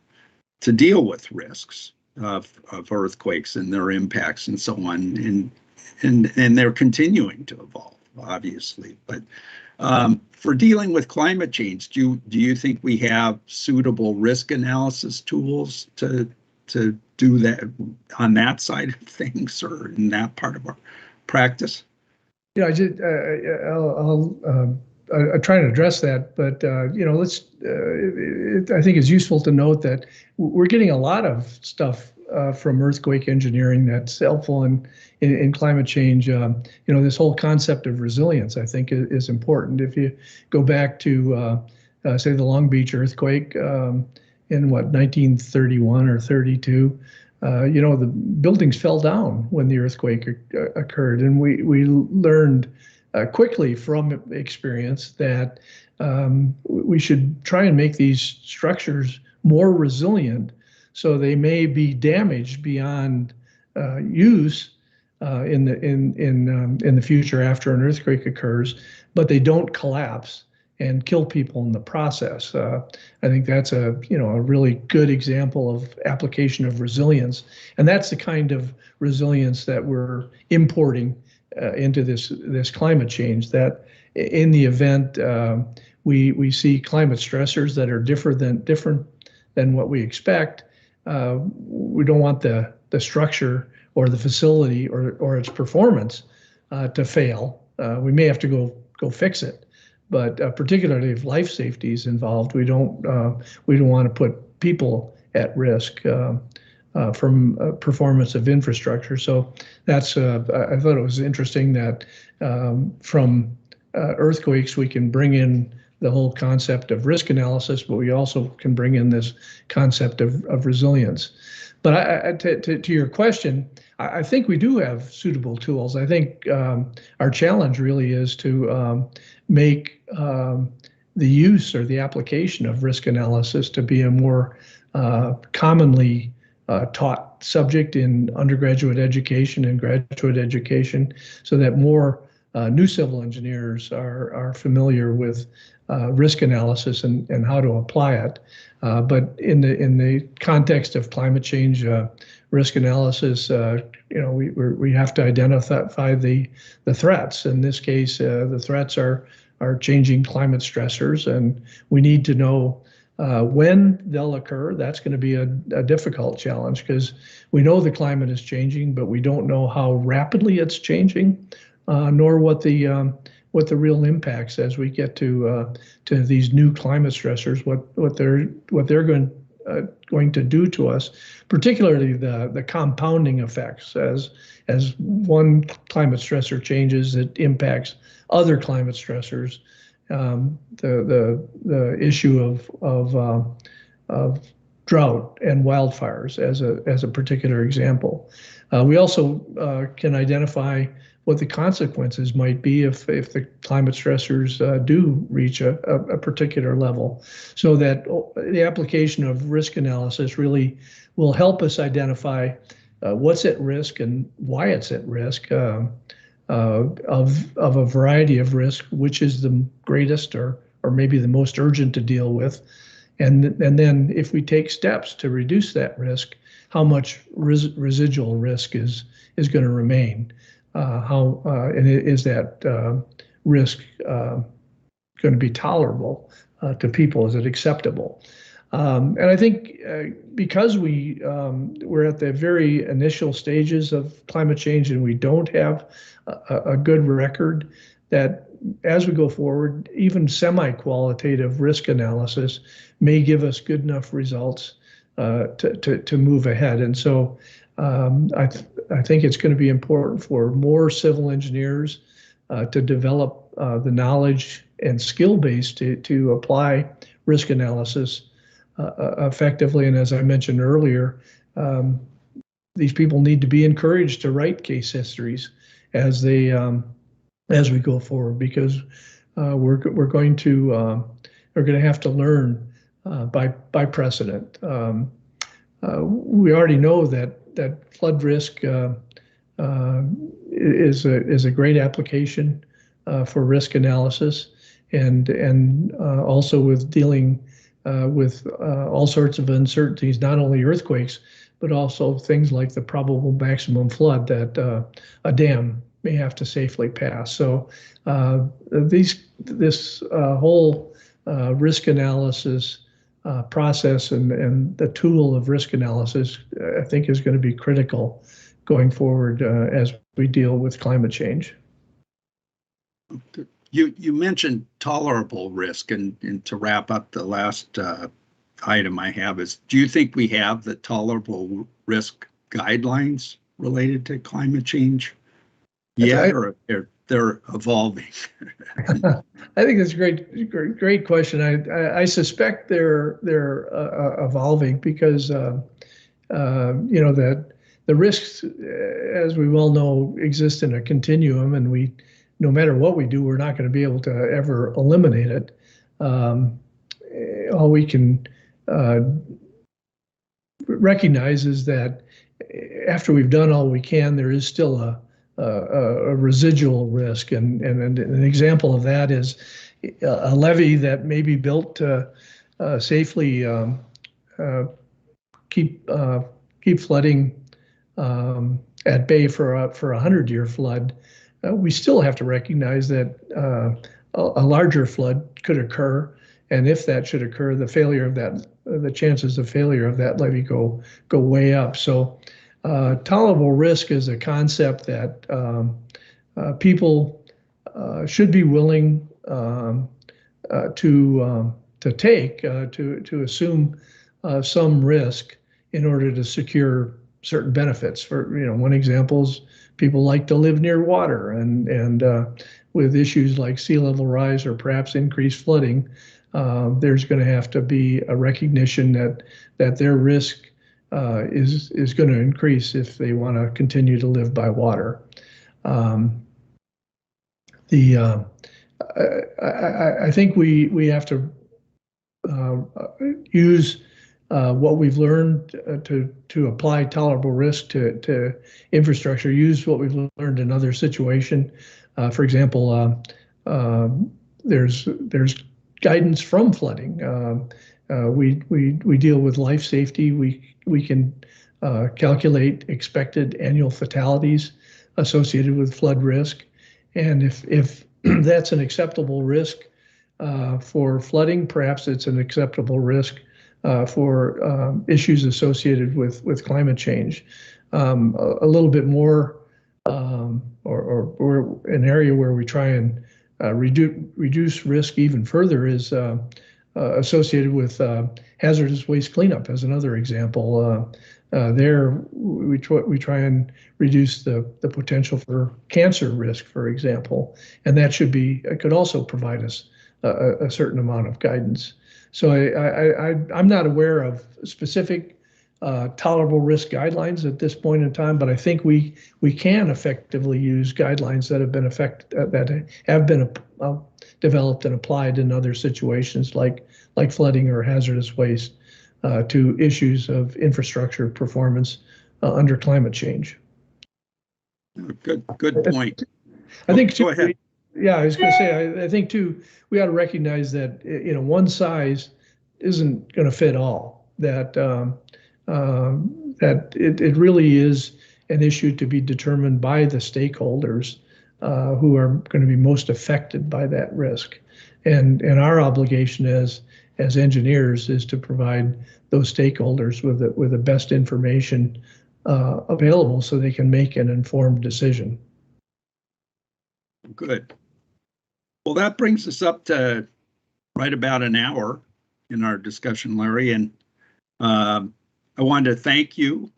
deal with risks of earthquakes and their impacts and so on, and they're continuing to evolve, obviously. But for dealing with climate change, do you think we have suitable risk analysis tools to do that on that side of things, or in that part of our practice? Yeah, I'll try to address that, but I think it's useful to note that we're getting a lot of stuff from earthquake engineering that's helpful in climate change. This whole concept of resilience, I think, is important. If you go back to say the Long Beach earthquake in 1931 or 32. The buildings fell down when the earthquake occurred, and we learned quickly from experience that we should try and make these structures more resilient, so they may be damaged beyond use in the future after an earthquake occurs, but they don't collapse and kill people in the process. I think that's a really good example of application of resilience, and that's the kind of resilience that we're importing into this climate change. That in the event we see climate stressors that are different than what we expect, we don't want the structure or the facility or its performance to fail. We may have to go fix it. But particularly if life safety is involved, we don't want to put people at risk from performance of infrastructure. So that's I thought it was interesting that from earthquakes we can bring in the whole concept of risk analysis, but we also can bring in this concept of resilience. But to your question, I think we do have suitable tools. I think our challenge really is to make the use or the application of risk analysis to be a more commonly taught subject in undergraduate education and graduate education, so that more new civil engineers are familiar with risk analysis and how to apply it. But in the context of climate change risk analysis, we have to identify the threats. In this case, the threats are changing climate stressors, and we need to know when they'll occur. That's going to be a difficult challenge because we know the climate is changing, but we don't know how rapidly it's changing, nor what the real impacts as we get to these new climate stressors, what they're going to do to us, particularly the compounding effects. As one climate stressor changes, it impacts other climate stressors. The issue of drought and wildfires as a particular example. We also can identify what the consequences might be if the climate stressors do reach a particular level. So that the application of risk analysis really will help us identify what's at risk and why it's at risk of a variety of risk, which is the greatest or maybe the most urgent to deal with. And then if we take steps to reduce that risk, how much residual risk is going to remain? And is that risk going to be tolerable to people? Is it acceptable? And I think because we're at the very initial stages of climate change and we don't have a good record, that as we go forward, even semi-qualitative risk analysis may give us good enough results to move ahead. And so I think it's going to be important for more civil engineers to develop the knowledge and skill base to apply risk analysis effectively. And as I mentioned earlier, these people need to be encouraged to write case histories as we go forward, because we're going to have to learn by precedent. We already know that flood risk is a great application for risk analysis, and also with dealing with all sorts of uncertainties, not only earthquakes, but also things like the probable maximum flood that a dam may have to safely pass. So this whole risk analysis process and the tool of risk analysis, I think, is going to be critical going forward as we deal with climate change. You mentioned tolerable risk, and to wrap up, the last item I have is, do you think we have the tolerable risk guidelines related to climate change yet, or they're evolving? I think that's a great question. I suspect they're evolving because that the risks, as we well know, exist in a continuum, and no matter what we do, we're not going to be able to ever eliminate it. All we can recognize is that after we've done all we can, there is still a residual risk, and an example of that is a levee that may be built to safely keep flooding at bay for a 100-year flood. We still have to recognize that a larger flood could occur, and if that should occur, the chances of failure of that levee go way up. So tolerable risk is a concept that people should be willing to take, to assume some risk in order to secure certain benefits. For one example is people like to live near water, and with issues like sea level rise or perhaps increased flooding, there's going to have to be a recognition that their risk is going to increase if they want to continue to live by water. I think we have to use what we've learned to apply tolerable risk to infrastructure. Use what we've learned in other situations. For example, there's guidance from flooding. We deal with life safety. We can calculate expected annual fatalities associated with flood risk, and if that's an acceptable risk for flooding, perhaps it's an acceptable risk for issues associated with climate change. A little bit more, or an area where we try and reduce risk even further is associated with hazardous waste cleanup, as another example. There, we try and reduce the potential for cancer risk, for example, and that could also provide us a certain amount of guidance. So I'm not aware of specific tolerable risk guidelines at this point in time, but I think we can effectively use guidelines that have been developed and applied in other situations like flooding or hazardous waste to issues of infrastructure performance under climate change. Good point. I think too, go ahead. Yeah, I was going to say, I think too, we ought to recognize that one size isn't going to fit all. That it really is an issue to be determined by the stakeholders who are going to be most affected by that risk, and our obligation as engineers is to provide those stakeholders with the best information available so they can make an informed decision. Good. Well, that brings us up to right about an hour in our discussion, Larry, and I wanted to thank you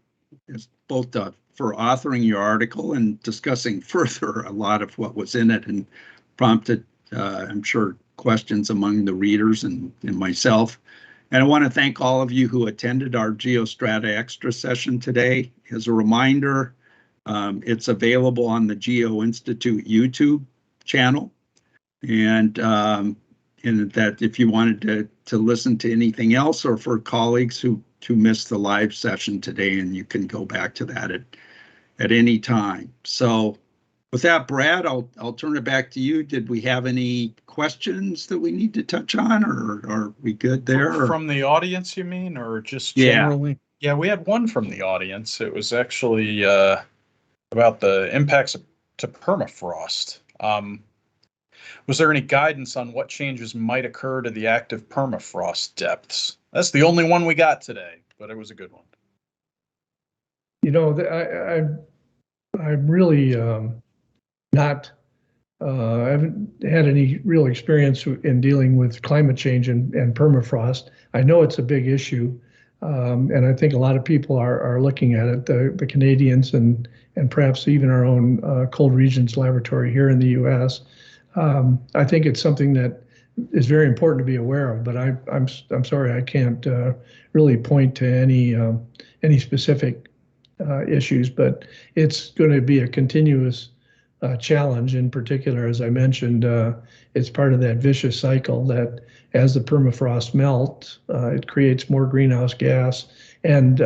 both for authoring your article and discussing further a lot of what was in it, and prompted, I'm sure, questions among the readers and myself. And I want to thank all of you who attended our GeoStrata Extra session today. As a reminder, it's available on the Geo-Institute YouTube channel. And that if you wanted to listen to anything else, or for colleagues who missed the live session today, and you can go back to that at any time. So with that, Brad, I'll turn it back to you. Did we have any questions that we need to touch on, or are we good there? From the audience, you mean, or just generally? Yeah, we had one from the audience. It was actually about the impacts to permafrost. Was there any guidance on what changes might occur to the active permafrost depths? That's the only one we got today, but it was a good one. I'm really not. I haven't had any real experience in dealing with climate change and permafrost. I know it's a big issue, and I think a lot of people are looking at it. The Canadians and perhaps even our own Cold Regions Laboratory here in the U.S. I think it's something that is very important to be aware of, but I'm sorry I can't really point to any specific issues, but it's going to be a continuous challenge. In particular, as I mentioned, it's part of that vicious cycle that as the permafrost melts, it creates more greenhouse gas and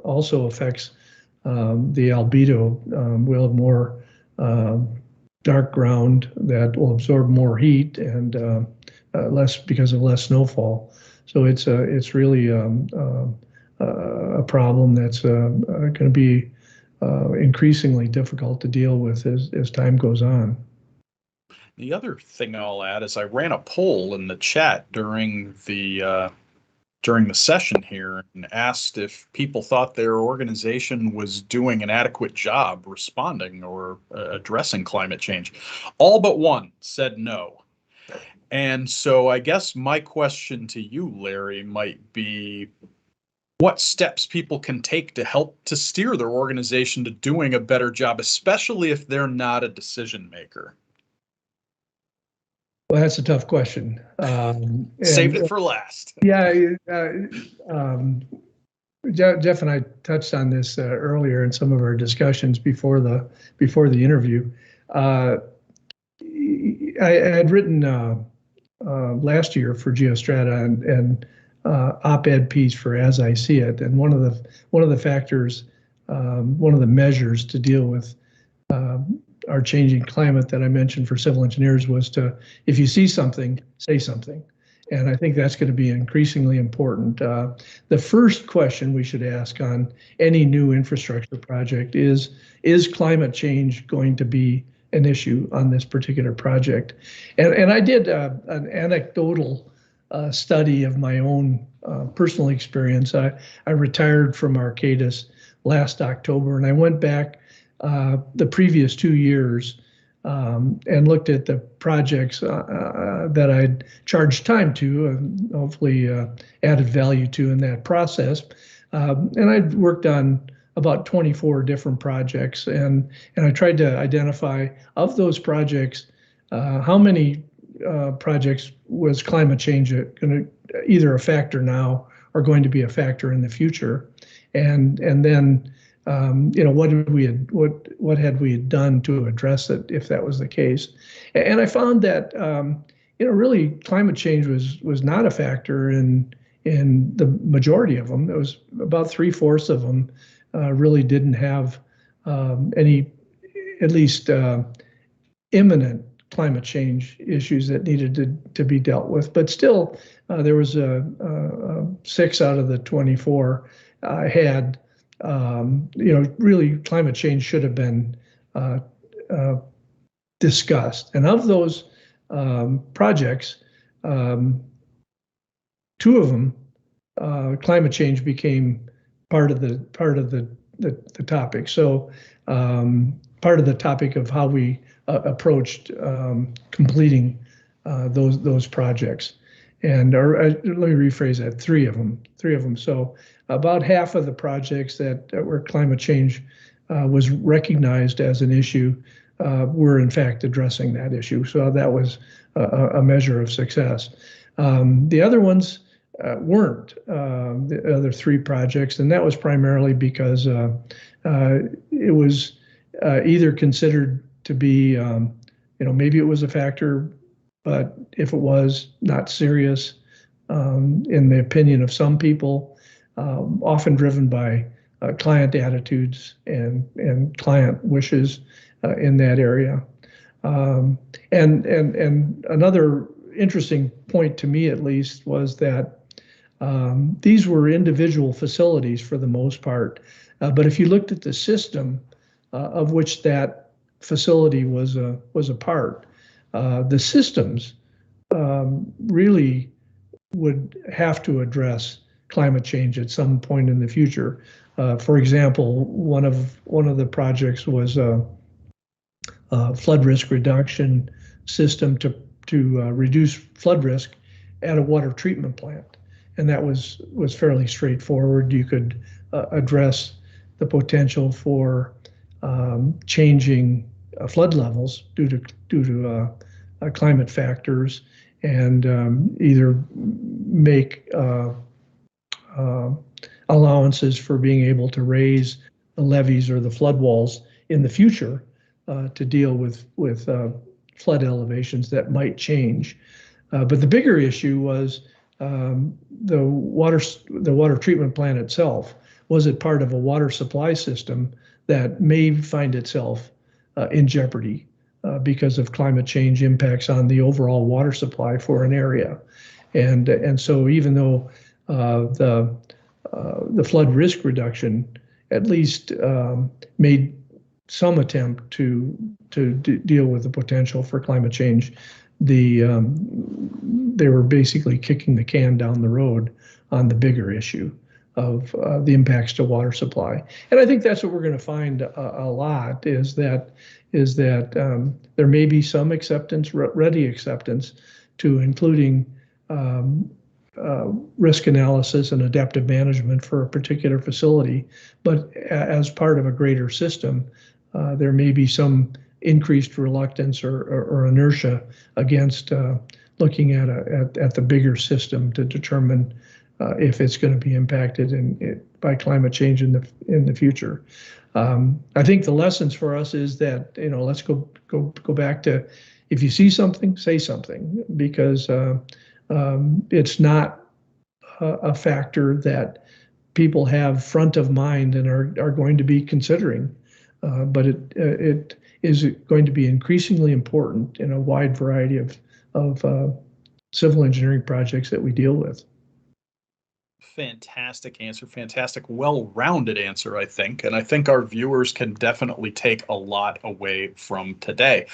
also affects the albedo. We'll have more dark ground that will absorb more heat and less because of less snowfall. So it's really a problem that's going to be increasingly difficult to deal with as time goes on. The other thing I'll add is I ran a poll in the chat during the session here and asked if people thought their organization was doing an adequate job responding or addressing climate change. All but one said no. And so I guess my question to you, Larry, might be what steps people can take to help to steer their organization to doing a better job, especially if they're not a decision maker. Well, that's a tough question. Saved it for last. Yeah, Jeff and I touched on this earlier in some of our discussions before the interview. I had written last year for GeoStrata and op-ed piece for As I See It, and one of the factors, one of the measures to deal with our changing climate that I mentioned for civil engineers was to, if you see something, say something. And I think that's going to be increasingly important. The first question we should ask on any new infrastructure project is climate change going to be an issue on this particular project? And I did an anecdotal study of my own personal experience. I retired from Arcadis last October, and I went back the previous 2 years and looked at the projects that I'd charged time to and hopefully added value to in that process. And I'd worked on about 24 different projects, and I tried to identify of those projects how many projects was climate change going to either a factor now or going to be a factor in the future, and then what had we done to address it if that was the case. And I found that really climate change was not a factor in the majority of them. It was about 3/4 of them really didn't have any, at least imminent climate change issues that needed to be dealt with. But still, there was 6 out of the 24 had, really climate change should have been discussed. And of those projects, 2 of them, climate change became part of the topic. So part of the topic of how we approached completing those projects. And let me rephrase that, 3 of them. So about half of the projects that where climate change was recognized as an issue were in fact addressing that issue. So that was a measure of success. The other ones weren't, the other 3 projects, and that was primarily because it was either considered to be, maybe it was a factor, but if it was, not serious, in the opinion of some people, often driven by client attitudes and client wishes in that area. And another interesting point to me, at least, was that these were individual facilities for the most part. But if you looked at the system of which that facility was a part, the systems really would have to address climate change at some point in the future. For example, one of the projects was a flood risk reduction system to reduce flood risk at a water treatment plant, and that was fairly straightforward. You could address the potential for changing flood levels due to climate factors, and either make allowances for being able to raise the levees or the flood walls in the future to deal with flood elevations that might change. But the bigger issue was the water treatment plant itself. Was it part of a water supply system that may find itself in jeopardy because of climate change impacts on the overall water supply for an area? And so even though the flood risk reduction at least made some attempt to deal with the potential for climate change, they were basically kicking the can down the road on the bigger issue of the impacts to water supply. And I think that's what we're going to find a lot, is that there may be some acceptance, ready acceptance, to including risk analysis and adaptive management for a particular facility, but as part of a greater system, there may be some increased reluctance or inertia against looking at the bigger system to determine if it's going to be impacted by climate change in the future. I think the lessons for us is that, let's go back to, if you see something, say something, because it's not a factor that people have front of mind and are going to be considering, but it is going to be increasingly important in a wide variety of civil engineering projects that we deal with. Fantastic answer, fantastic, well-rounded answer, I think. And I think our viewers can definitely take a lot away from today.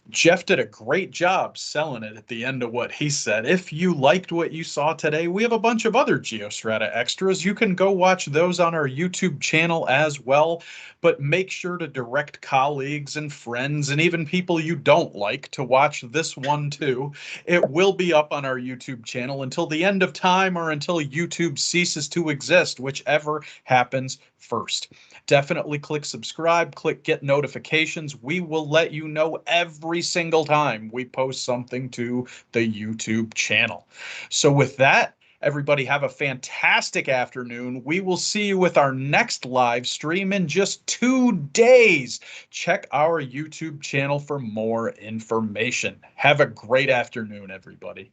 Jeff did a great job selling it at the end of what he said. If you liked what you saw today, we have a bunch of other GeoStrata extras. You can go watch those on our YouTube channel as well, but make sure to direct colleagues and friends and even people you don't like to watch this one too. It will be up on our YouTube channel until the end of time or until YouTube ceases to exist, whichever happens first. Definitely click subscribe, click get notifications. We will let you know every single time we post something to the YouTube channel. So with that, everybody have a fantastic afternoon. We will see you with our next live stream in just 2 days. Check our YouTube channel for more information. Have a great afternoon, everybody.